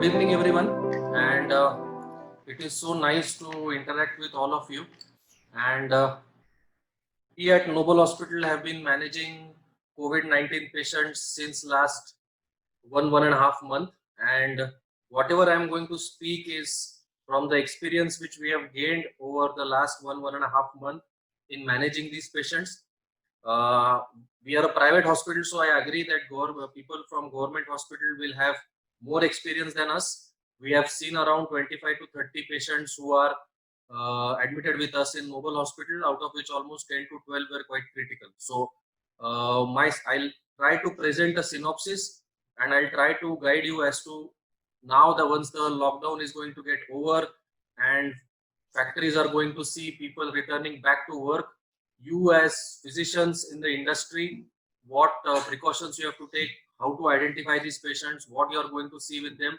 evening, everyone, and it is so nice to interact with all of you. And we at Noble Hospital have been managing COVID-19 patients since last one and a half month, and whatever I am going to speak is from the experience which we have gained over the last one and a half month in managing these patients. Uh, we are a private hospital, so I agree that people from government hospital will have more experience than us. We have seen around 25 to 30 patients who are admitted with us in Noble Hospital, out of which almost 10 to 12 were quite critical. So, I'll try to present a synopsis, and I'll try to guide you as to now the once the lockdown is going to get over and factories are going to see people returning back to work. You as physicians in the industry, what precautions you have to take, how to identify these patients, what you are going to see with them,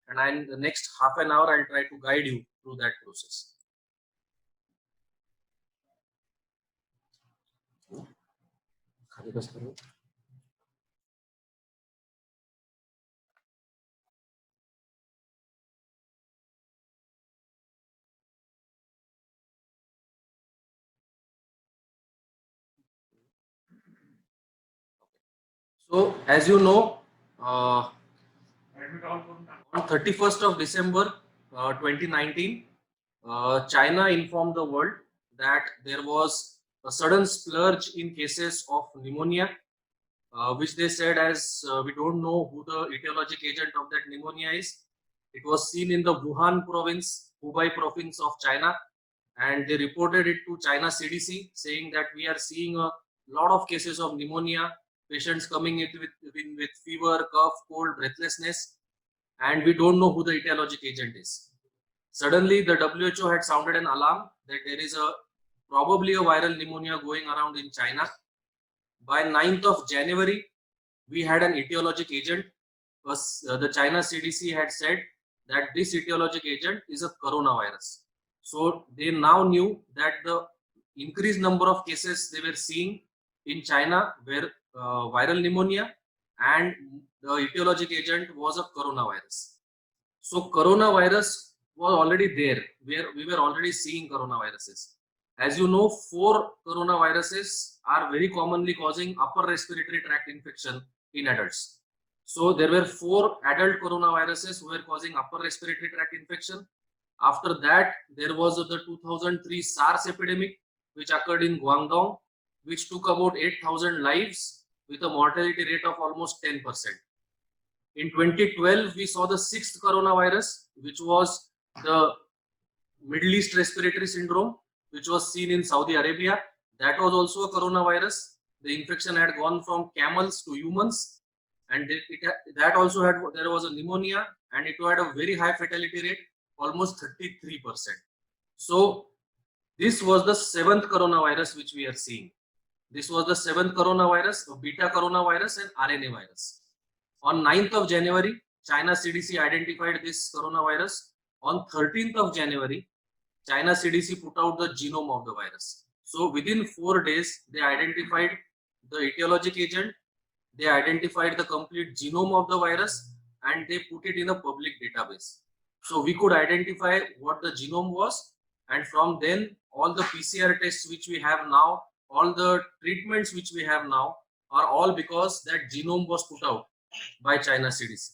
and in the next half an hour I'll try to guide you through that process. So as you know, on 31st of December 2019, China informed the world that there was a sudden splurge in cases of pneumonia, which they said as we don't know who the etiologic agent of that pneumonia is. It was seen in the Wuhan province, Hubei province of China, and they reported it to China CDC, saying that we are seeing a lot of cases of pneumonia, patients coming in with fever, cough, cold, breathlessness, and we don't know who the etiologic agent is. Suddenly, the WHO had sounded an alarm that there is probably a viral pneumonia going around in China. By 9th of January, we had an etiologic agent. The China CDC had said that this etiologic agent is a coronavirus. So they now knew that the increased number of cases they were seeing in China were viral pneumonia, and the etiologic agent was a coronavirus. So coronavirus was already there. We were already seeing coronaviruses. As you know, 4 coronaviruses are very commonly causing upper respiratory tract infection in adults. So there were 4 adult coronaviruses who were causing upper respiratory tract infection. After that, there was the 2003 SARS epidemic, which occurred in Guangdong, which took about 8,000 lives with a mortality rate of almost 10%. In 2012, we saw the 6th coronavirus, which was the Middle East respiratory syndrome, which was seen in Saudi Arabia. That was also a coronavirus. The infection had gone from camels to humans, and that also there was a pneumonia, and it had a very high fatality rate, almost 33%. So this was the 7th coronavirus which we are seeing. This was the 7th coronavirus, a beta coronavirus and RNA virus. On 9th of January, China CDC identified this coronavirus. On 13th of January, China CDC put out the genome of the virus. So within 4 days, they identified the etiologic agent, they identified the complete genome of the virus, and they put it in a public database. So we could identify what the genome was, and from then all the PCR tests which we have now, all the treatments which we have now are all because that genome was put out by China CDC.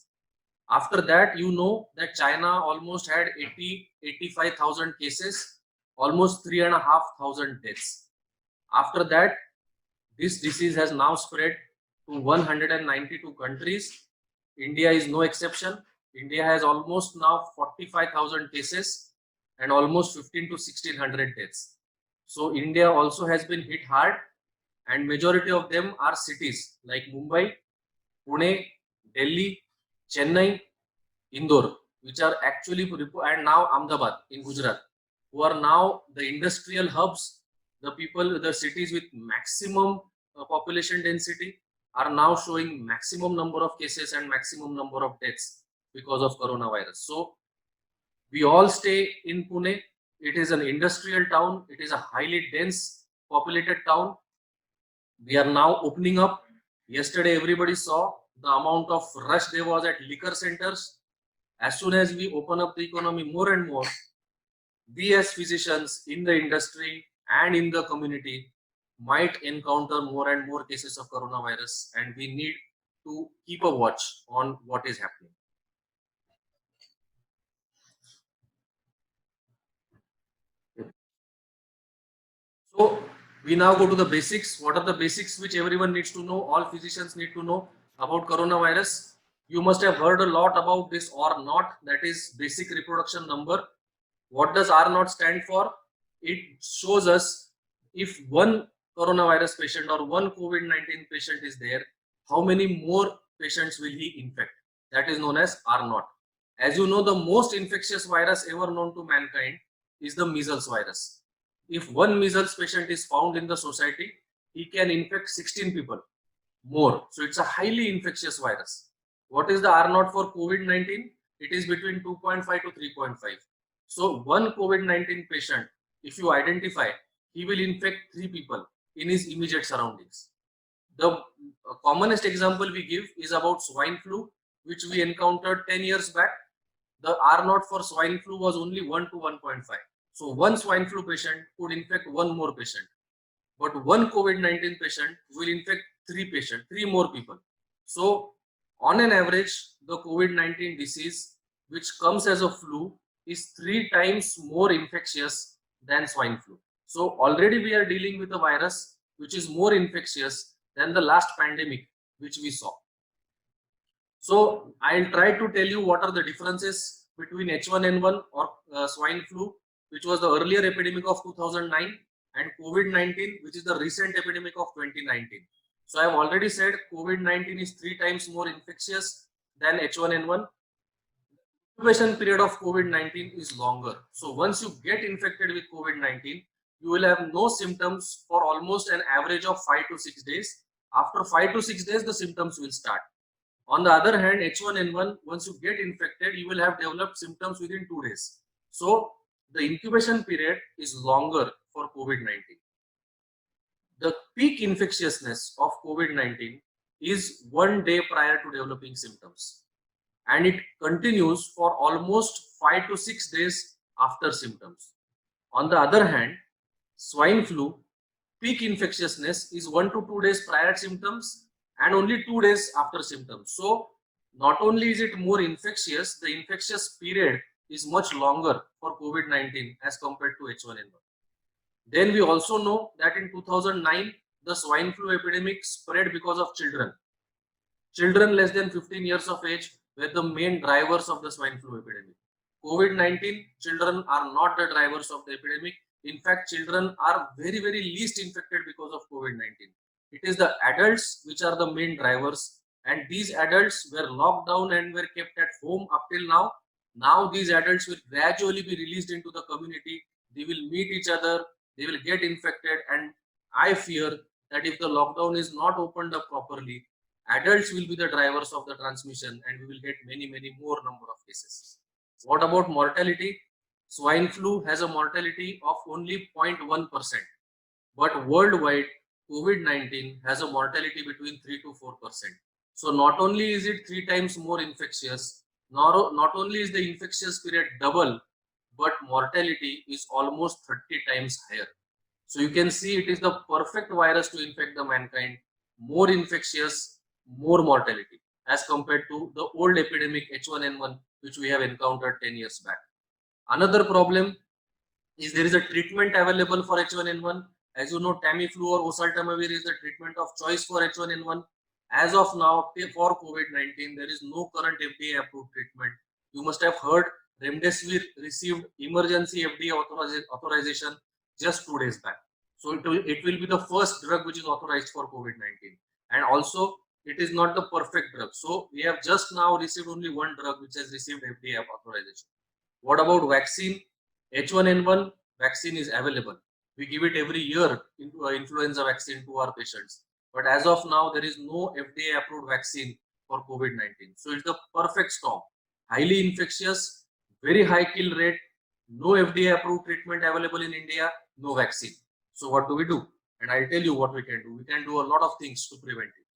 After that, you know that China almost had 85,000 cases, almost 3,500 deaths. After that, this disease has now spread to 192 countries. India is no exception. India has almost now 45,000 cases and almost 15 to 1,600 deaths. So India also has been hit hard, and majority of them are cities like Mumbai, Pune, Delhi, Chennai, Indore, which are actually, and now Ahmedabad in Gujarat, who are now the industrial hubs. The cities with maximum population density are now showing maximum number of cases and maximum number of deaths because of coronavirus. So we all stay in Pune. It is an industrial town. It is a highly dense populated town. We are now opening up. Yesterday, everybody saw the amount of rush there was at liquor centers. as soon as we open up the economy more and more, we as physicians in the industry and in the community might encounter more and more cases of coronavirus, and we need to keep a watch on what is happening. So we now go to the basics. What are the basics which everyone needs to know? All physicians need to know about coronavirus. You must have heard a lot about this R naught, that is basic reproduction number. What does R naught stand for? It shows us if one coronavirus patient or one COVID-19 patient is there, how many more patients will he infect? That is known as R naught. As you know, the most infectious virus ever known to mankind is the measles virus. If one measles patient is found in the society, he can infect 16 people more. So it's a highly infectious virus. What is the R naught for COVID-19? It is between 2.5 to 3.5. So one COVID-19 patient, if you identify, he will infect 3 people in his immediate surroundings. The commonest example we give is about swine flu, which we encountered 10 years back. The R naught for swine flu was only 1 to 1.5. So one swine flu patient could infect one more patient. But one COVID-19 patient will infect 3 more people. So on an average, the COVID-19 disease, which comes as a flu, is 3 times more infectious than swine flu. So already we are dealing with a virus which is more infectious than the last pandemic which we saw. So I'll try to tell you what are the differences between H1N1 or swine flu, which was the earlier epidemic of 2009, and COVID-19, which is the recent epidemic of 2019. So I have already said COVID-19 is 3 times more infectious than H1N1. Incubation period of COVID-19 is longer. So once you get infected with COVID-19, you will have no symptoms for almost an average of 5 to 6 days. After 5 to 6 days, the symptoms will start. On the other hand, H1N1, once you get infected, you will have developed symptoms within 2 days. So the incubation period is longer for COVID-19. The peak infectiousness of COVID-19 is 1 day prior to developing symptoms, and it continues for almost 5 to 6 days after symptoms. On the other hand, swine flu peak infectiousness is 1 to 2 days prior symptoms and only 2 days after symptoms. So not only is it more infectious, the infectious period is much longer for COVID-19 as compared to H1N1. Then we also know that in 2009, the swine flu epidemic spread because of children. Children less than 15 years of age were the main drivers of the swine flu epidemic. COVID-19, children are not the drivers of the epidemic. In fact, children are very, very least infected because of COVID-19. It is the adults which are the main drivers, and these adults were locked down and were kept at home up till now. Now these adults will gradually be released into the community. They will meet each other, they will get infected, and I fear that if the lockdown is not opened up properly, adults will be the drivers of the transmission and we will get many, many more number of cases. What about mortality? Swine flu has a mortality of only 0.1%, but worldwide, COVID-19 has a mortality between 3 to 4%. So not only is it 3 times more infectious, not only is the infectious period double, but mortality is almost 30 times higher. So you can see it is the perfect virus to infect the mankind, more infectious, more mortality as compared to the old epidemic H1N1 which we have encountered 10 years back. Another problem is there is a treatment available for H1N1. As you know, Tamiflu or oseltamivir is the treatment of choice for H1N1. As of now, for COVID-19, there is no current FDA approved treatment. You must have heard Remdesivir received emergency FDA authorization just 2 days back. So it will be the first drug which is authorized for COVID-19. And also, it is not the perfect drug. So we have just now received only one drug which has received FDA authorization. What about vaccine? H1N1 vaccine is available. We give it every year into influenza vaccine to our patients. But as of now, there is no FDA approved vaccine for COVID-19. So it's the perfect storm. Highly infectious, very high kill rate, no FDA approved treatment available in India, no vaccine. So what do we do? And I'll tell you what we can do. We can do a lot of things to prevent it.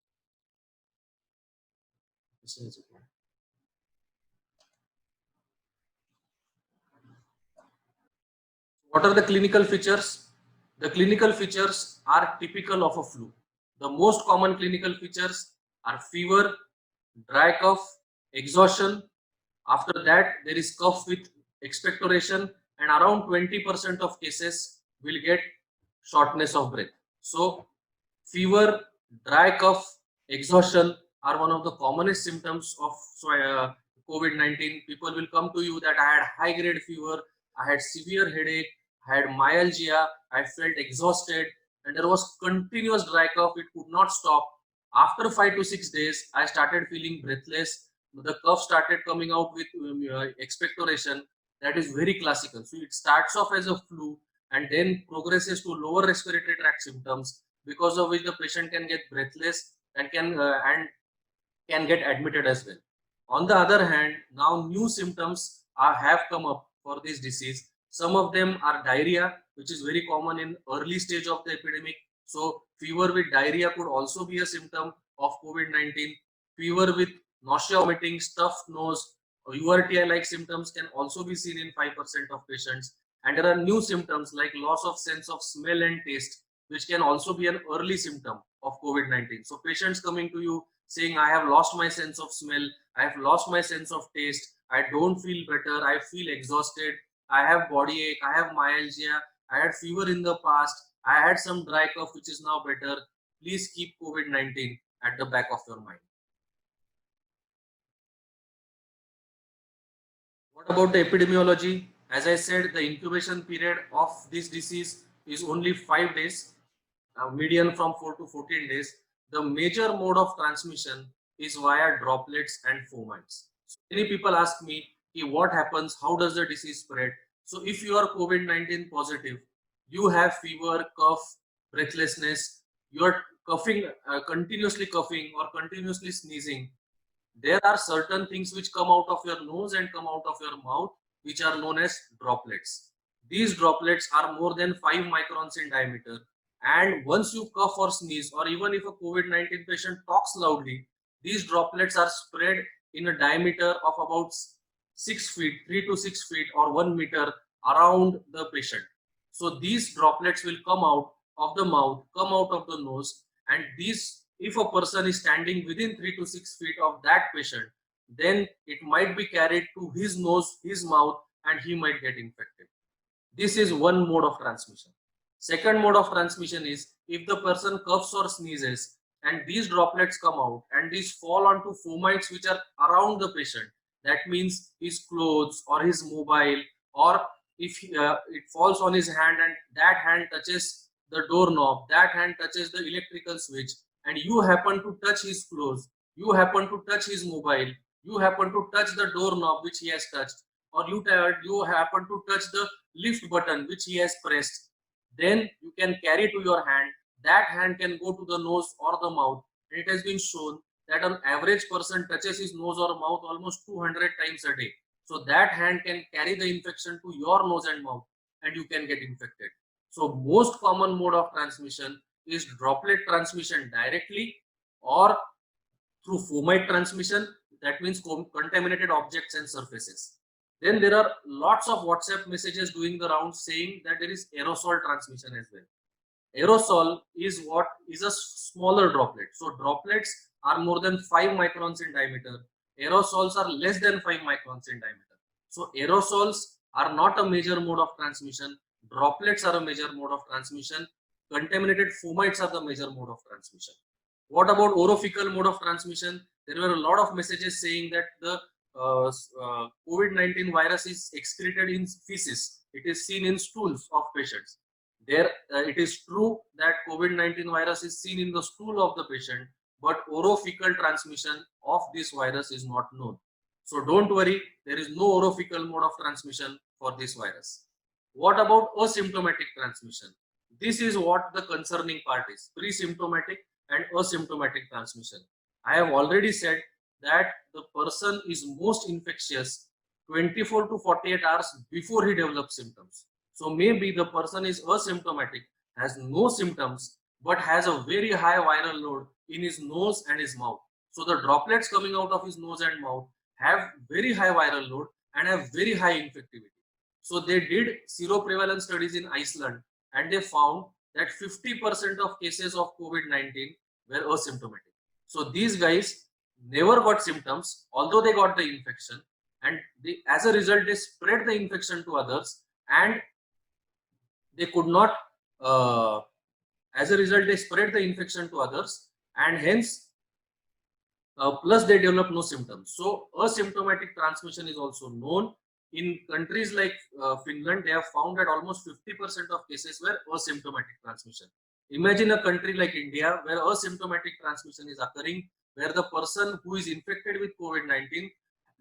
What are the clinical features? The clinical features are typical of a flu. The most common clinical features are fever, dry cough, exhaustion. After that, there is cough with expectoration, and around 20% of cases will get shortness of breath. So, fever, dry cough, exhaustion are one of the commonest symptoms of COVID-19. People will come to you that I had high grade fever, I had severe headache, I had myalgia, I felt exhausted, and there was continuous dry cough. It could not stop. After 5 to 6 days, I started feeling breathless. The cough started coming out with expectoration. That is very classical. So it starts off as a flu and then progresses to lower respiratory tract symptoms, because of which the patient can get breathless and can get admitted as well. On the other hand, now new symptoms have come up for this disease. Some of them are diarrhea, which is very common in early stage of the epidemic. So fever with diarrhea could also be a symptom of COVID-19. Fever with nausea, vomiting, stuffed nose, or URTI-like symptoms can also be seen in 5% of patients. And there are new symptoms like loss of sense of smell and taste, which can also be an early symptom of COVID-19. So patients coming to you saying, I have lost my sense of smell, I have lost my sense of taste, I don't feel better, I feel exhausted, I have body ache, I have myalgia, I had fever in the past, I had some dry cough which is now better. Please keep COVID-19 at the back of your mind. What about the epidemiology? As I said, the incubation period of this disease is only 5 days, median from 4 to 14 days. The major mode of transmission is via droplets and fomites. So many people ask me, what happens? How does the disease spread? So if you are COVID-19 positive, you have fever, cough, breathlessness, you are coughing, continuously coughing or continuously sneezing, there are certain things which come out of your nose and come out of your mouth, which are known as droplets. These droplets are more than 5 microns in diameter. And once you cough or sneeze, or even if a COVID-19 patient talks loudly, these droplets are spread in a diameter of about 6 feet, 3 to 6 feet, or 1 meter around the patient. So these droplets will come out of the mouth, come out of the nose, and these, if a person is standing within 3 to 6 feet of that patient, then it might be carried to his nose, his mouth, and he might get infected. This is one mode of transmission. Second mode of transmission is if the person coughs or sneezes and these droplets come out and these fall onto fomites which are around the patient. That means his clothes or his mobile, or if it falls on his hand and that hand touches the doorknob, that hand touches the electrical switch, and you happen to touch his clothes, you happen to touch his mobile, you happen to touch the doorknob which he has touched, or you happen to touch the lift button which he has pressed, then you can carry to your hand. That hand can go to the nose or the mouth. And it has been shown that an average person touches his nose or mouth almost 200 times a day. So that hand can carry the infection to your nose and mouth, and you can get infected. So most common mode of transmission is droplet transmission directly, or through fomite transmission. That means contaminated objects and surfaces. Then there are lots of WhatsApp messages doing the rounds saying that there is aerosol transmission as well. Aerosol is what is a smaller droplet. So droplets are more than 5 microns in diameter. Aerosols are less than 5 microns in diameter. So aerosols are not a major mode of transmission. Droplets are a major mode of transmission. Contaminated fomites are the major mode of transmission. What about orophycal mode of transmission? There were a lot of messages saying that the COVID-19 virus is excreted in feces. It is seen in stools of patients. There, it is true that COVID-19 virus is seen in the stool of the patient, but orophycal transmission of this virus is not known. So don't worry, there is no orophycal mode of transmission for this virus. What about asymptomatic transmission? This is what the concerning part is: pre-symptomatic and asymptomatic transmission. I have already said that the person is most infectious 24 to 48 hours before he develops symptoms. So maybe the person is asymptomatic, has no symptoms, but has a very high viral load in his nose and his mouth. So the droplets coming out of his nose and mouth have very high viral load and have very high infectivity. So they did seroprevalence studies in Iceland, and they found that 50% of cases of COVID-19 were asymptomatic. So these guys never got symptoms, although they got the infection, and as a result, they spread the infection to others, and they could not. As a result, they spread the infection to others, and hence, plus they develop no symptoms. So asymptomatic transmission is also known. In countries like Finland, they have found that almost 50% of cases were asymptomatic transmission. Imagine a country like India where asymptomatic transmission is occurring, where the person who is infected with COVID-19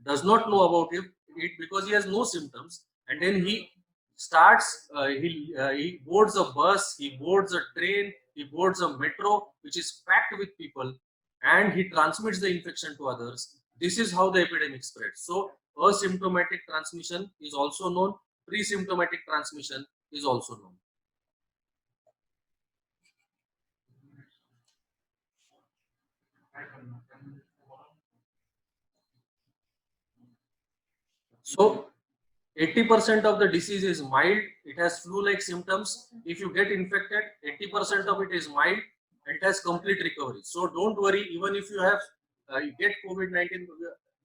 does not know about it because he has no symptoms, and then he starts, he boards a bus, he boards a train, he boards a metro, which is packed with people, and he transmits the infection to others. This is how the epidemic spreads. So asymptomatic transmission is also known, pre-symptomatic transmission is also known. So 80% of the disease is mild, it has flu-like symptoms. If you get infected, 80% of it is mild and it has complete recovery. So don't worry, even if you have you get COVID-19,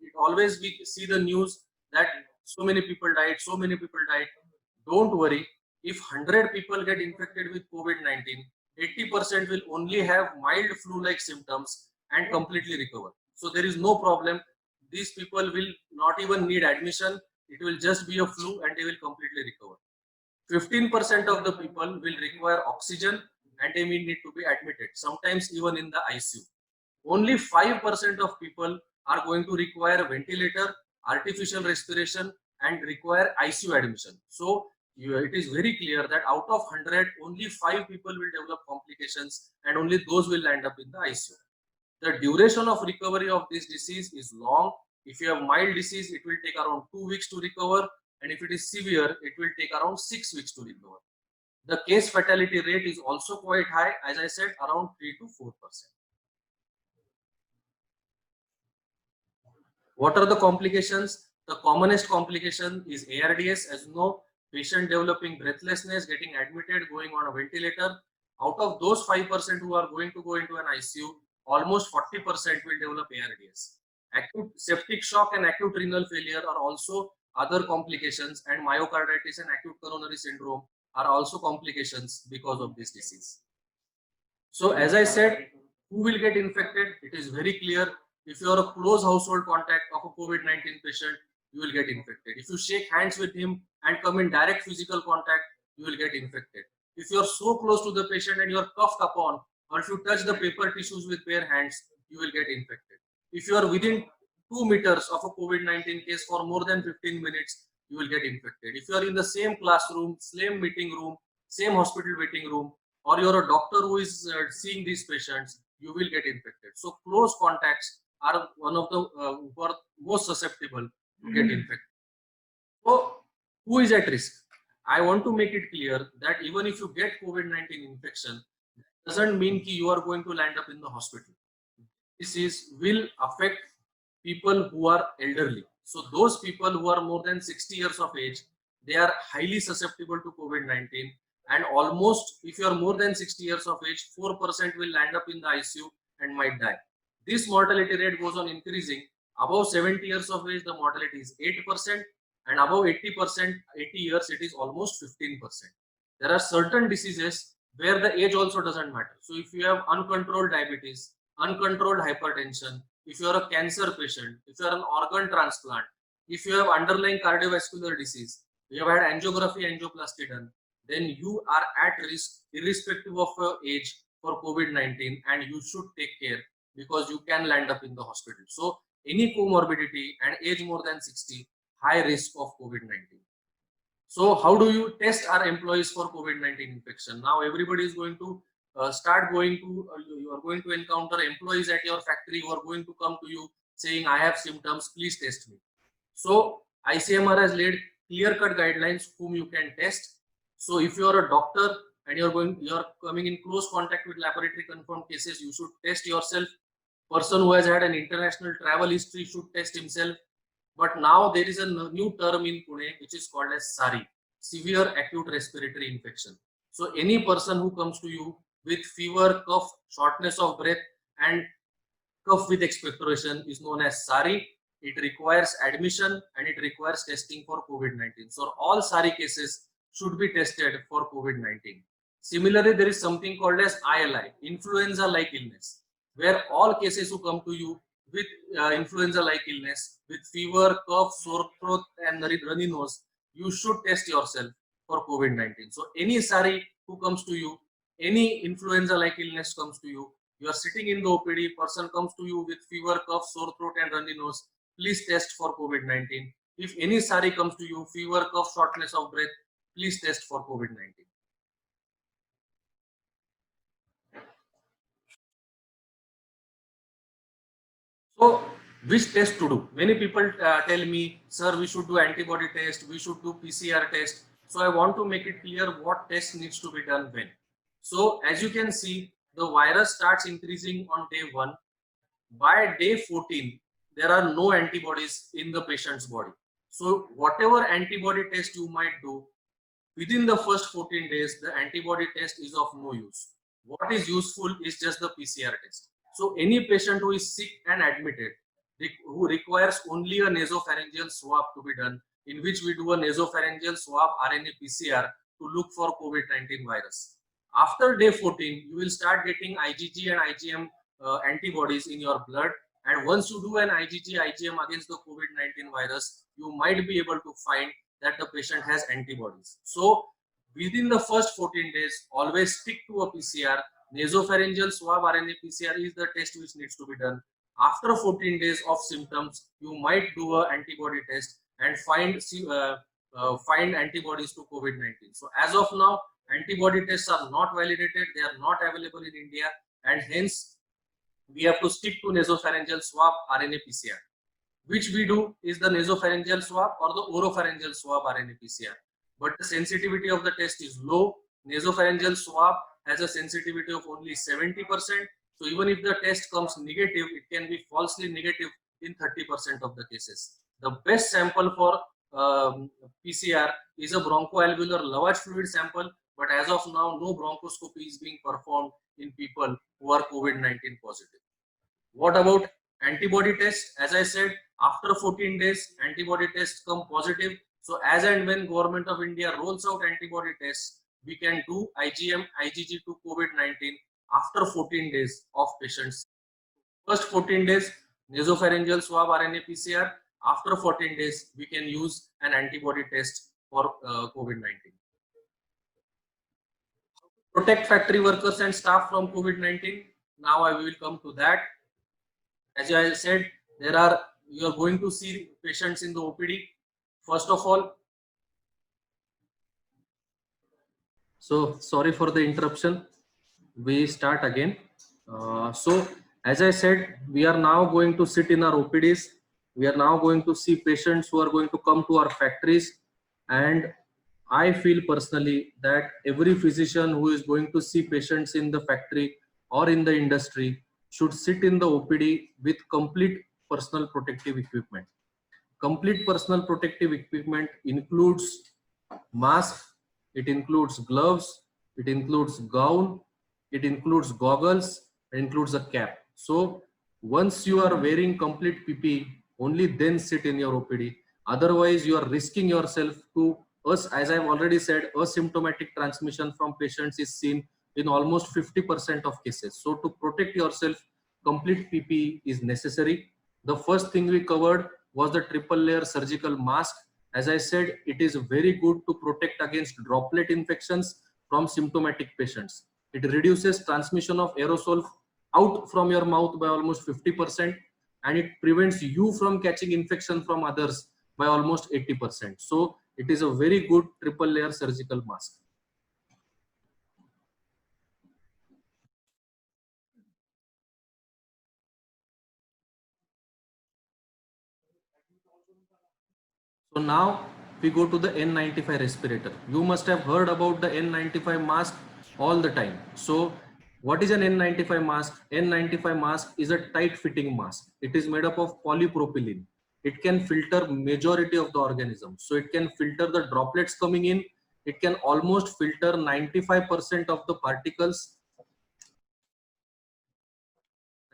it always we see the news that so many people died, so many people died. Don't worry, if 100 people get infected with COVID-19, 80% will only have mild flu-like symptoms and completely recover. So there is no problem. These people will not even need admission. It will just be a flu and they will completely recover. 15% of the people will require oxygen and they may need to be admitted, sometimes even in the ICU. Only 5% of people are going to require ventilator, artificial respiration, and require ICU admission. So it is very clear that out of 100, only 5 people will develop complications and only those will end up in the ICU. The duration of recovery of this disease is long. If you have mild disease, it will take around 2 weeks to recover, and if it is severe, it will take around 6 weeks to recover. The case fatality rate is also quite high, as I said, around 3 to 4%. What are the complications? The commonest complication is ARDS. As you know, patient developing breathlessness, getting admitted, going on a ventilator. Out of those 5% who are going to go into an ICU, almost 40% will develop ARDS. Acute septic shock and acute renal failure are also other complications, and myocarditis and acute coronary syndrome are also complications because of this disease. So as I said, who will get infected? It is very clear. If you are a close household contact of a COVID-19 patient, you will get infected. If you shake hands with him and come in direct physical contact, you will get infected. If you are so close to the patient and you are coughed upon, or if you touch the paper tissues with bare hands, you will get infected. If you are within 2 meters of a COVID-19 case for more than 15 minutes, you will get infected. If you are in the same classroom, same meeting room, same hospital waiting room, or you're a doctor who is seeing these patients, you will get infected. So close contacts are one of the who are most susceptible to get infected. So who is at risk? I want to make it clear that even if you get COVID-19 infection, doesn't mean that you are going to land up in the hospital. This will affect people who are elderly. So those people who are more than 60 years of age, they are highly susceptible to COVID-19. And almost, if you are more than 60 years of age, 4% will land up in the ICU and might die. This mortality rate goes on increasing. Above 70 years of age, the mortality is 8%, and above 80%, 80 years, it is almost 15%. There are certain diseases where the age also doesn't matter. So if you have uncontrolled diabetes, uncontrolled hypertension, if you are a cancer patient, if you are an organ transplant, if you have underlying cardiovascular disease, you have had angiography, angioplasty done, then you are at risk irrespective of your age for COVID-19, and you should take care because you can land up in the hospital. So any comorbidity and age more than 60, high risk of COVID-19. So how do you test our employees for COVID-19 infection? Now everybody is going to start going to, you are going to encounter employees at your factory who are going to come to you saying, I have symptoms, please test me. So ICMR has laid clear-cut guidelines whom you can test. So if you are a doctor and you are coming in close contact with laboratory confirmed cases, you should test yourself. Person who has had an international travel history should test himself. But now there is a new term in Pune which is called as SARI. severe acute respiratory infection. So any person who comes to you with fever, cough, shortness of breath, and cough with expectoration is known as SARI. It requires admission and it requires testing for COVID-19. So all SARI cases should be tested for COVID-19. Similarly, there is something called as ILI, influenza-like illness, where all cases who come to you with influenza-like illness, with fever, cough, sore throat, and runny nose, you should test yourself for COVID-19. So any SARI who comes to you, any influenza-like illness comes to you, you are sitting in the OPD, person comes to you with fever, cough, sore throat, and runny nose, please test for COVID-19. If any SARI comes to you, fever, cough, shortness of breath, please test for COVID-19. So, which test to do? Many people tell me, sir, we should do antibody test, we should do PCR test. So, I want to make it clear what test needs to be done when. So, as you can see, the virus starts increasing on day 1. By day 14, there are no antibodies in the patient's body. So, whatever antibody test you might do, within the first 14 days, the antibody test is of no use. What is useful is just the PCR test. So any patient who is sick and admitted, who requires only a nasopharyngeal swab to be done, in which we do a nasopharyngeal swab RNA PCR to look for COVID-19 virus. After day 14, you will start getting IgG and IgM antibodies in your blood. And once you do an IgG, IgM against the COVID-19 virus, you might be able to find that the patient has antibodies. So within the first 14 days, always stick to a PCR. Nasopharyngeal swab RNA PCR is the test which needs to be done. After 14 days of symptoms, you might do an antibody test and find antibodies to COVID-19. So as of now, antibody tests are not validated. They are not available in India, and hence we have to stick to nasopharyngeal swab RNA PCR. Which we do is the nasopharyngeal swab or the oropharyngeal swab RNA PCR. But the sensitivity of the test is low. Nasopharyngeal swab has a sensitivity of only 70%. So even if the test comes negative, it can be falsely negative in 30% of the cases. The best sample for PCR is a bronchoalveolar lavage fluid sample, but as of now, no bronchoscopy is being performed in people who are COVID-19 positive. What about antibody test? As I said, after 14 days, antibody tests come positive. So as and when Government of India rolls out antibody tests, we can do IgM, IgG to COVID-19 after 14 days of patients. First 14 days, nasopharyngeal swab RNA PCR. After 14 days, we can use an antibody test for COVID-19. Protect factory workers and staff from COVID-19. Now I will come to that. As I said, you are going to see patients in the OPD. First of all, so sorry for the interruption. We start again. So as I said, we are now going to sit in our OPDs. We are now going to see patients who are going to come to our factories, and I feel personally that every physician who is going to see patients in the factory or in the industry should sit in the OPD with complete personal protective equipment. Complete personal protective equipment includes mask, it includes gloves, it includes gown, it includes goggles, it includes a cap. So once you are wearing complete PPE, only then sit in your OPD. Otherwise, you are risking yourself to us, as I've already said, asymptomatic transmission from patients is seen in almost 50% of cases. So to protect yourself, complete PPE is necessary. The first thing we covered was the triple layer surgical mask. As I said, it is very good to protect against droplet infections from symptomatic patients. It reduces transmission of aerosol out from your mouth by almost 50%, and it prevents you from catching infection from others by almost 80%. So it is a very good triple layer surgical mask. So now we go to the N95 respirator. You must have heard about the N95 mask all the time. So what is an N95 mask? N95 mask is a tight fitting mask. It is made up of polypropylene. It can filter majority of the organism. So it can filter the droplets coming in it can almost filter 95% of the particles,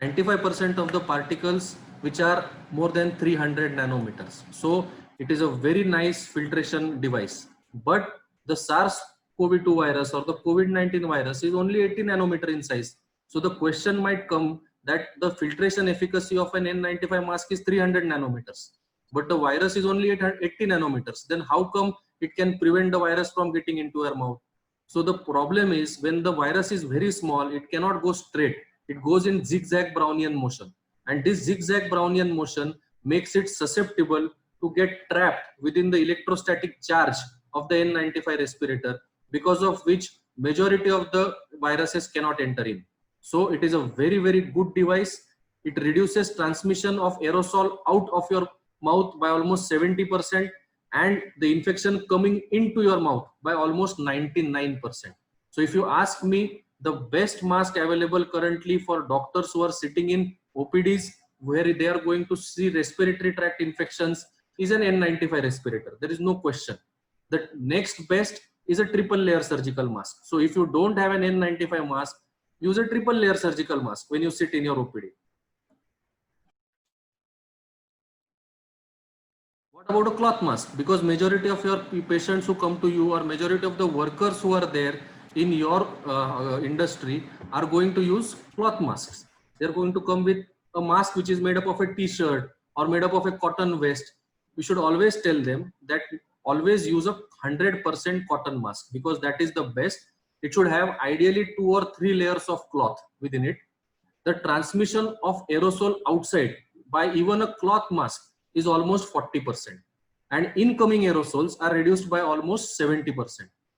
95% of the particles which are more than 300 nanometers. So it is a very nice filtration device. But the SARS-CoV-2 virus or the COVID-19 virus is only 80 nanometer in size. So the question might come that the filtration efficacy of an N95 mask is 300 nanometers, but the virus is only 80 nanometers. Then how come it can prevent the virus from getting into your mouth? So the problem is, when the virus is very small, it cannot go straight. It goes in zigzag Brownian motion, and this zigzag Brownian motion makes it susceptible to get trapped within the electrostatic charge of the N95 respirator, because of which majority of the viruses cannot enter in. So it is a very good device. It reduces transmission of aerosol out of your mouth by almost 70%, and the infection coming into your mouth by almost 99%. So if you ask me, the best mask available currently for doctors who are sitting in OPDs where they are going to see respiratory tract infections is an N95 respirator. There is no question. The next best is a triple layer surgical mask. So if you don't have an N95 mask, use a triple layer surgical mask when you sit in your OPD. What about a cloth mask? Because majority of your patients who come to you, or majority of the workers who are there in your industry, are going to use cloth masks. They're going to come with a mask which is made up of a t-shirt or made up of a cotton vest. We should always tell them that always use a 100% cotton mask, because that is the best. It should have ideally 2 or 3 layers of cloth within it. The transmission of aerosol outside by even a cloth mask is almost 40%, and incoming aerosols are reduced by almost 70%.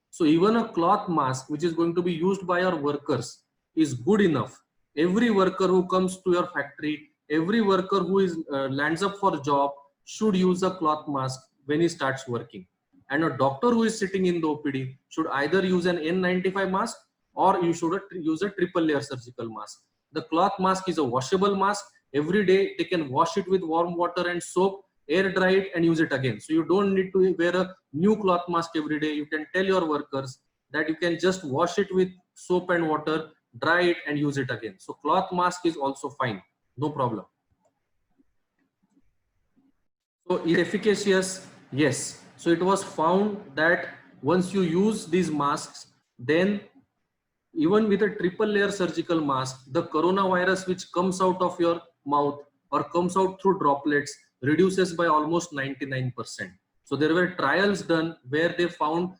So even a cloth mask which is going to be used by our workers is good enough. Every worker who comes to your factory, every worker who is lands up for a job should use a cloth mask when he starts working. And a doctor who is sitting in the OPD should either use an N95 mask, or you should use a triple layer surgical mask. The cloth mask is a washable mask. Every day they can wash it with warm water and soap, air dry it, and use it again. So you don't need to wear a new cloth mask every day. You can tell your workers that you can just wash it with soap and water, dry it, and use it again. So cloth mask is also fine, no problem. So is it efficacious? Yes. So it was found that once you use these masks, then even with a triple layer surgical mask, the coronavirus which comes out of your mouth or comes out through droplets reduces by almost 99%. So there were trials done where they found,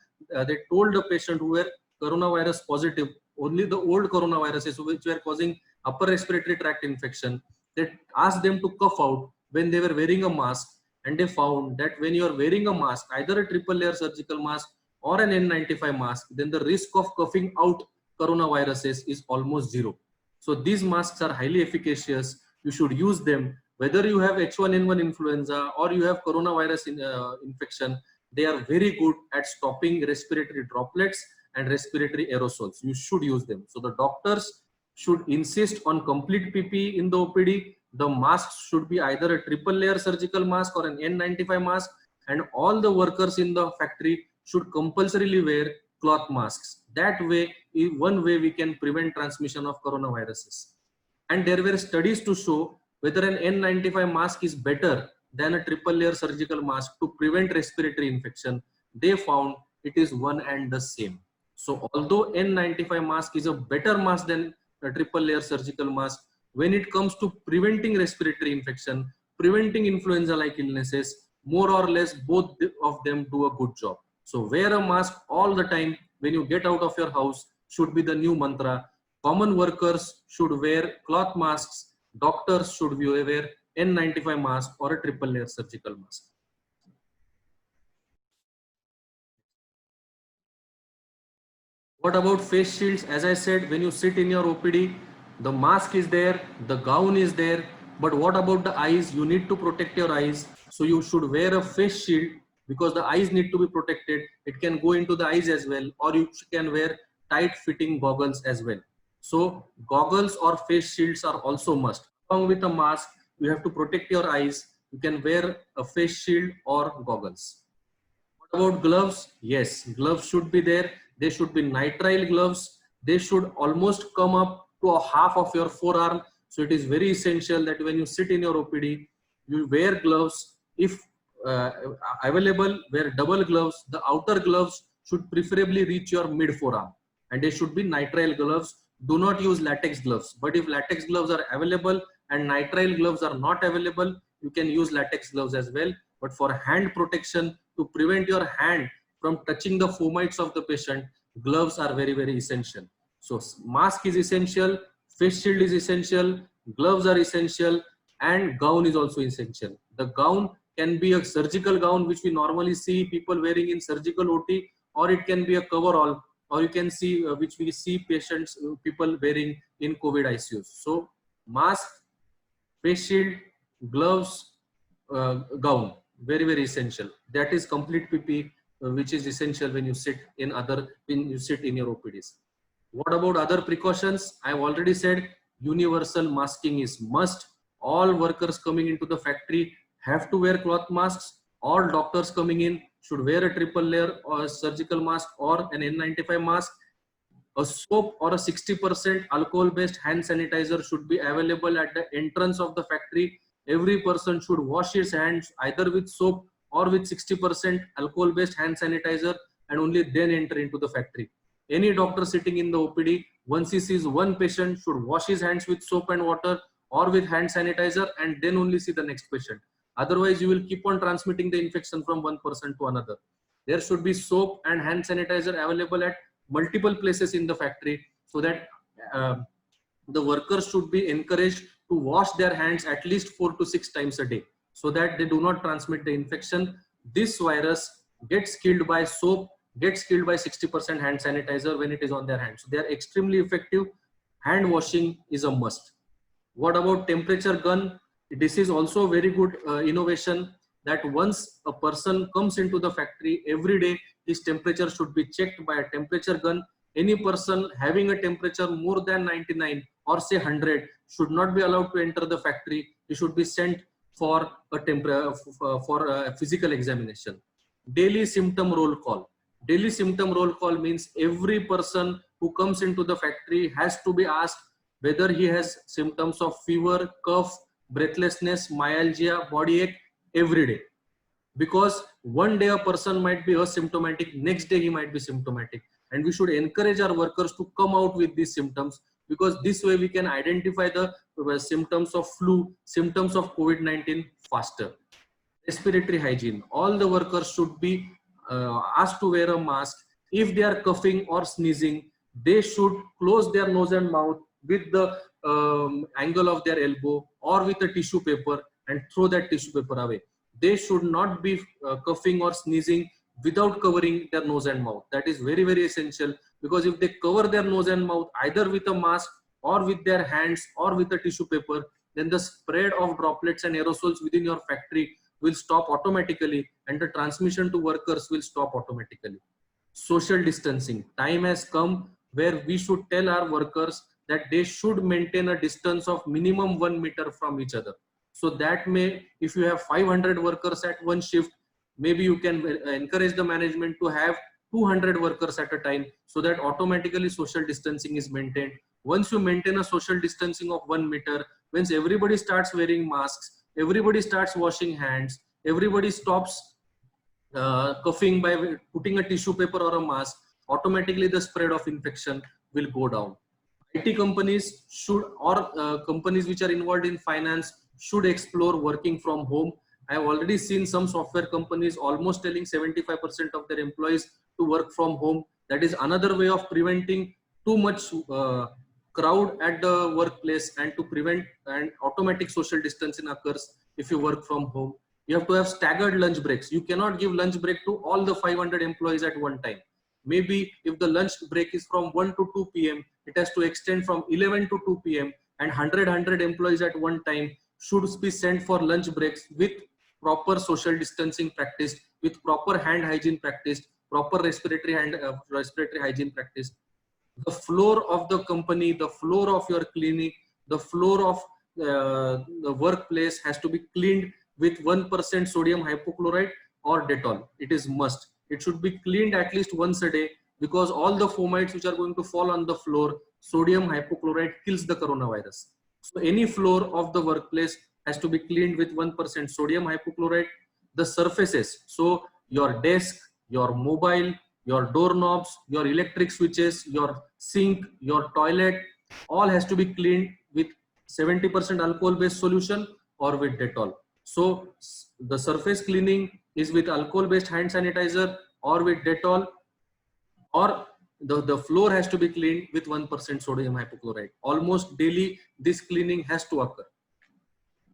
they told the patient who were coronavirus positive, only the old coronaviruses which were causing upper respiratory tract infection, they asked them to cough out when they were wearing a mask, and they found that when you are wearing a mask, either a triple layer surgical mask or an N95 mask, then the risk of coughing out coronaviruses is almost zero. So these masks are highly efficacious. You should use them whether you have H1N1 influenza or you have coronavirus infection. They are very good at stopping respiratory droplets and respiratory aerosols. You should use them. So the doctors should insist on complete PPE in the OPD. The masks should be either a triple layer surgical mask or an N95 mask, and all the workers in the factory should compulsorily wear cloth masks. That way, one way we can prevent transmission of coronaviruses. And there were studies to show whether an N95 mask is better than a triple layer surgical mask to prevent respiratory infection. They found it is one and the same. So although N95 mask is a better mask than a triple layer surgical mask, when it comes to preventing respiratory infection, preventing influenza like illnesses, more or less both of them do a good job. So wear a mask all the time when you get out of your house should be the new mantra. Common workers should wear cloth masks. Doctors should wear N95 mask or a triple layer surgical mask. What about face shields? As I said, when you sit in your OPD, the mask is there, the gown is there, but what about the eyes? You need to protect your eyes. So you should wear a face shield because the eyes need to be protected. It can go into the eyes as well, or you can wear tight fitting goggles as well. So goggles or face shields are also must. Along with a mask, you have to protect your eyes. You can wear a face shield or goggles. About gloves? Yes, gloves should be there. They should be nitrile gloves. They should almost come up to a half of your forearm. So it is very essential that when you sit in your OPD, you wear gloves. If uh, available, wear double gloves. The outer gloves should preferably reach your mid forearm, and they should be nitrile gloves. Do not use latex gloves. But if latex gloves are available and nitrile gloves are not available, you can use latex gloves as well. But for hand protection, to prevent your hand from touching the fomites of the patient, gloves are very, very essential. So mask is essential, face shield is essential, gloves are essential, and gown is also essential. The gown can be a surgical gown which we normally see people wearing in surgical OT, or it can be a coverall, or you can see which we see patients, people wearing in COVID ICUs. So mask, face shield, gloves, gown, very, very essential. That is complete PP, which is essential when you sit in your OPDs. What about other precautions? I have already said universal masking is must. All workers coming into the factory have to wear cloth masks. All doctors coming in should wear a triple layer or a surgical mask or an N95 mask. A soap or a 60% alcohol based hand sanitizer should be available at the entrance of the factory. Every person should wash his hands either with soap or with 60% alcohol based hand sanitizer, and only then enter into the factory. Any doctor sitting in the OPD, once he sees one patient, should wash his hands with soap and water or with hand sanitizer, and then only see the next patient. Otherwise, you will keep on transmitting the infection from one person to another. There should be soap and hand sanitizer available at multiple places in the factory, so that uh, the workers should be encouraged to wash their hands at least 4 to 6 times a day, so that they do not transmit the infection. This virus gets killed by soap, gets killed by 60% hand sanitizer when it is on their hands. So they are extremely effective. Hand washing is a must. What about temperature gun? This is also a very good innovation, that once a person comes into the factory, every day his temperature should be checked by a temperature gun. Any person having a temperature more than 99 or say 100 should not be allowed to enter the factory. He should be sent for a physical examination. Daily symptom roll call. Daily symptom roll call means every person who comes into the factory has to be asked whether he has symptoms of fever, cough, breathlessness, myalgia, body ache every day. Because one day a person might be asymptomatic, next day he might be symptomatic. And we should encourage our workers to come out with these symptoms, because this way we can identify the symptoms of flu, symptoms of COVID-19 faster. Respiratory hygiene. All the workers should be asked to wear a mask. If they are coughing or sneezing, they should close their nose and mouth with the angle of their elbow or with a tissue paper and throw that tissue paper away. They should not be coughing or sneezing without covering their nose and mouth. That is very, very essential, because if they cover their nose and mouth either with a mask or with their hands or with a tissue paper, then the spread of droplets and aerosols within your factory will stop automatically, and the transmission to workers will stop automatically. Social distancing. Time has come where we should tell our workers that they should maintain a distance of minimum 1 meter from each other. So that may, if you have 500 workers at one shift, maybe you can encourage the management to have 200 workers at a time, so that automatically social distancing is maintained. Once you maintain a social distancing of 1 meter, once everybody starts wearing masks, everybody starts washing hands, everybody stops coughing by putting a tissue paper or a mask, automatically the spread of infection will go down. IT companies should, or companies which are involved in finance, should explore working from home. I have already seen some software companies almost telling 75% of their employees to work from home. That is another way of preventing too much crowd at the workplace, and to prevent and automatic social distancing occurs if you work from home. You have to have staggered lunch breaks. You cannot give lunch break to all the 500 employees at one time. Maybe if the lunch break is from 1 to 2 p.m., it has to extend from 11 to 2 p.m. and 100 employees at one time should be sent for lunch breaks with proper social distancing practice, with proper hand hygiene practice, proper respiratory hygiene practice. The floor of the company, the floor of your clinic, the floor of the workplace has to be cleaned with 1% sodium hypochlorite or Dettol. It is must. it should be cleaned at least once a day, because all the fomites which are going to fall on the floor, sodium hypochlorite kills the coronavirus. So any floor of the workplace has to be cleaned with 1% sodium hypochlorite. The surfaces, so your desk, your mobile, your doorknobs, your electric switches, your sink, your toilet, all has to be cleaned with 70% alcohol based solution or with Dettol. So the surface cleaning is with alcohol based hand sanitizer or with Dettol, or the floor has to be cleaned with 1% sodium hypochlorite. Almost daily this cleaning has to occur.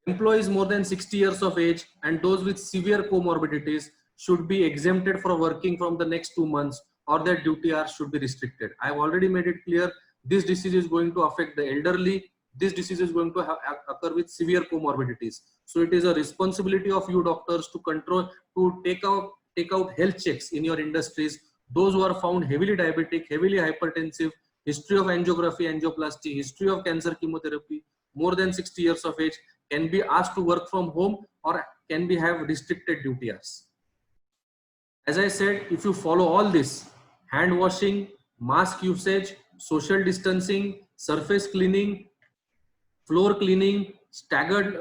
Employees more than 60 years of age and those with severe comorbidities should be exempted from working from the next 2 months, or their duty hours should be restricted. I have already made it clear, this disease is going to affect the elderly. This disease is going to occur with severe comorbidities. So it is a responsibility of you doctors to control, to take out health checks in your industries. Those who are found heavily diabetic, heavily hypertensive, history of angiography, angioplasty, history of cancer chemotherapy, more than 60 years of age, can be asked to work from home or can be have restricted duty hours. As I said, if you follow all this, hand washing, mask usage, social distancing, surface cleaning, floor cleaning, staggered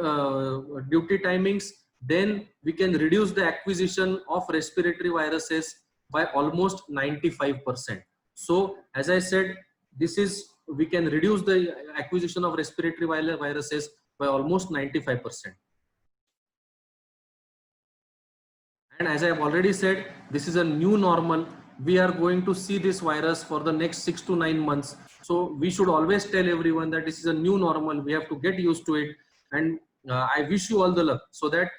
duty timings, then we can reduce the acquisition of respiratory viruses by almost 95%. So as I said, we can reduce the acquisition of respiratory viruses by almost 95%. And as I have already said, this is a new normal. We are going to see this virus for the next 6 to 9 months. So we should always tell everyone that this is a new normal. We have to get used to it. And I wish you all the luck so that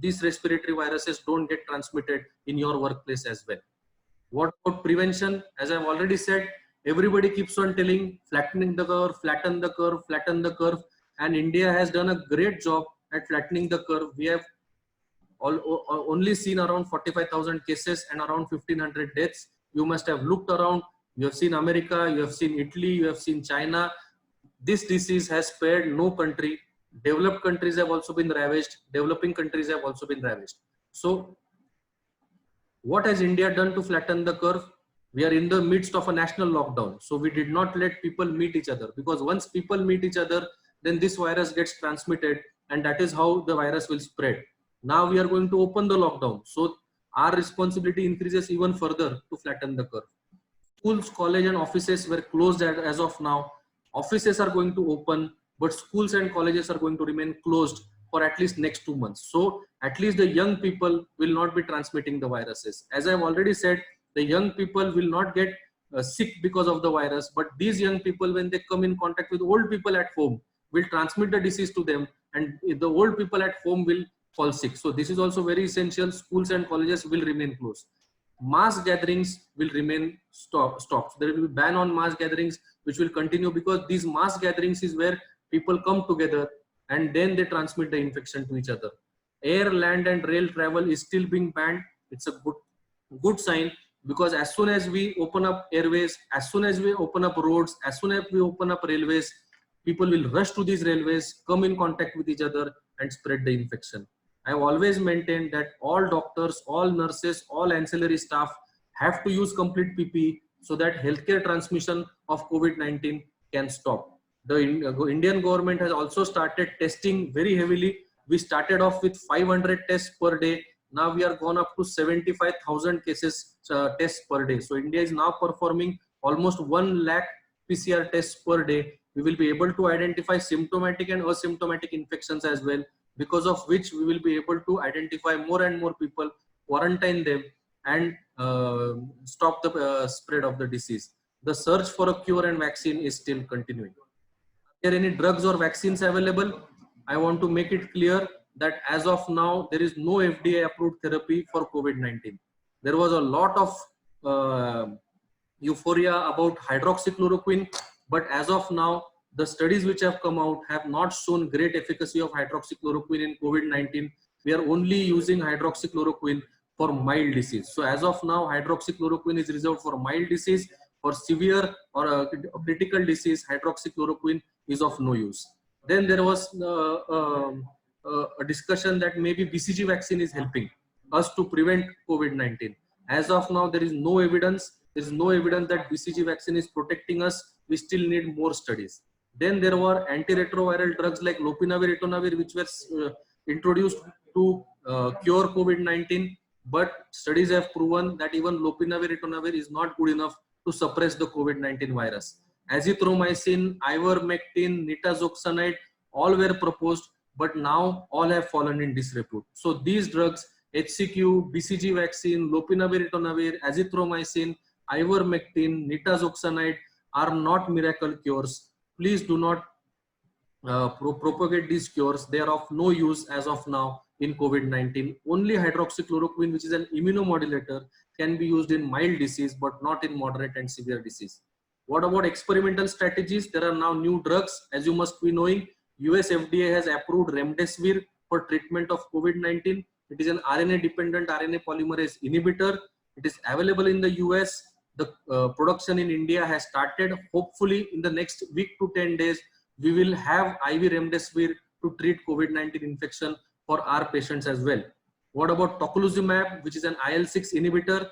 these respiratory viruses don't get transmitted in your workplace as well. What about prevention? As I've already said, everybody keeps on telling flattening the curve, flatten the curve, flatten the curve. And India has done a great job at flattening the curve. We have only seen around 45,000 cases and around 1,500 deaths. You must have looked around. You have seen America, you have seen Italy, you have seen China. This disease has spared no country. Developed countries have also been ravaged. Developing countries have also been ravaged. So what has India done to flatten the curve? We are in the midst of a national lockdown. So we did not let people meet each other, because once people meet each other, then this virus gets transmitted, and that is how the virus will spread. Now we are going to open the lockdown. So our responsibility increases even further to flatten the curve. Schools, college and offices were closed as of now. Offices are going to open, but schools and colleges are going to remain closed for at least next 2 months. So at least the young people will not be transmitting the viruses. As I have already said, the young people will not get sick because of the virus, but these young people, when they come in contact with old people at home, will transmit the disease to them, and the old people at home will fall sick. So this is also very essential. Schools and colleges will remain closed. Mass gatherings will remain stopped. There will be ban on mass gatherings, which will continue, because these mass gatherings is where people come together and then they transmit the infection to each other. Air, land and rail travel is still being banned. It's a good sign, because as soon as we open up airways, as soon as we open up roads, as soon as we open up railways, people will rush to these railways, come in contact with each other and spread the infection. I have always maintained that all doctors, all nurses, all ancillary staff have to use complete PPE so that healthcare transmission of COVID-19 can stop. The Indian government has also started testing very heavily. We started off with 500 tests per day. Now we are gone up to 75,000 cases tests per day. So India is now performing almost 1 lakh PCR tests per day. We will be able to identify symptomatic and asymptomatic infections as well, because of which we will be able to identify more and more people, quarantine them, and stop the spread of the disease. The search for a cure and vaccine is still continuing. Are there any drugs or vaccines available? I want to make it clear that as of now, there is no FDA approved therapy for COVID-19. There was a lot of euphoria about hydroxychloroquine, but as of now, the studies which have come out have not shown great efficacy of hydroxychloroquine in COVID-19. We are only using hydroxychloroquine for mild disease. So as of now, hydroxychloroquine is reserved for mild disease. For severe or a critical disease, hydroxychloroquine is of no use. Then there was a discussion that maybe BCG vaccine is helping us to prevent COVID-19. As of now, there is no evidence. There is no evidence that BCG vaccine is protecting us. We still need more studies. Then there were antiretroviral drugs like lopinavir, ritonavir, which were introduced to cure COVID-19. But studies have proven that even lopinavir, ritonavir is not good enough to suppress the COVID-19 virus. Azithromycin, ivermectin, nitazoxanide, all were proposed, but now all have fallen in disrepute. So these drugs, HCQ, BCG vaccine, lopinavir, ritonavir, azithromycin, ivermectin, nitazoxanide are not miracle cures. Please do not propagate these cures. They are of no use as of now in COVID-19. Only hydroxychloroquine, which is an immunomodulator, can be used in mild disease, but not in moderate and severe disease. What about experimental strategies? There are now new drugs. As you must be knowing, US FDA has approved remdesivir for treatment of COVID-19. It is an RNA-dependent RNA polymerase inhibitor. It is available in the US. The production in India has started. Hopefully, in the next week to 10 days, we will have IV remdesivir to treat COVID-19 infection for our patients as well. What about tocilizumab, which is an IL-6 inhibitor?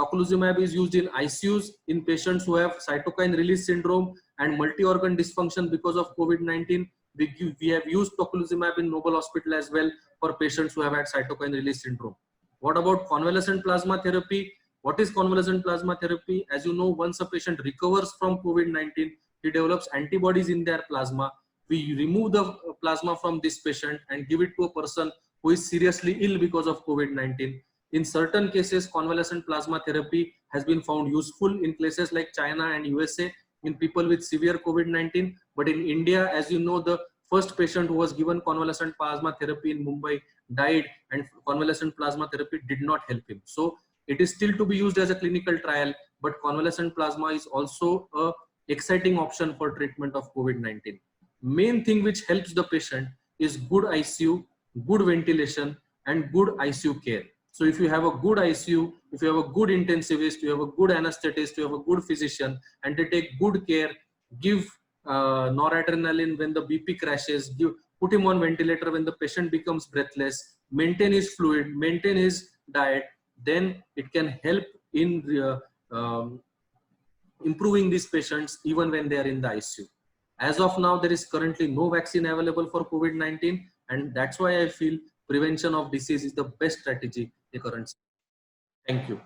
Tocilizumab is used in ICUs in patients who have cytokine release syndrome and multi-organ dysfunction because of COVID-19. We have used tocilizumab in Noble Hospital as well for patients who have had cytokine release syndrome. What about convalescent plasma therapy? What is convalescent plasma therapy? As you know, once a patient recovers from COVID-19, he develops antibodies in their plasma. We remove the plasma from this patient and give it to a person who is seriously ill because of COVID-19. In certain cases, convalescent plasma therapy has been found useful in places like China and USA in people with severe COVID-19. But in India, as you know, the first patient who was given convalescent plasma therapy in Mumbai died, and convalescent plasma therapy did not help him. So it is still to be used as a clinical trial, but convalescent plasma is also a exciting option for treatment of COVID-19. Main thing which helps the patient is good ICU, good ventilation, and good ICU care. So if you have a good ICU, if you have a good intensivist, you have a good anesthetist, you have a good physician, and they take good care, give noradrenaline when the BP crashes, put him on ventilator when the patient becomes breathless, maintain his fluid, maintain his diet, then it can help in improving these patients even when they are in the ICU. As of now, there is currently no vaccine available for COVID-19, and that's why I feel prevention of disease is the best strategy in the current. Thank you.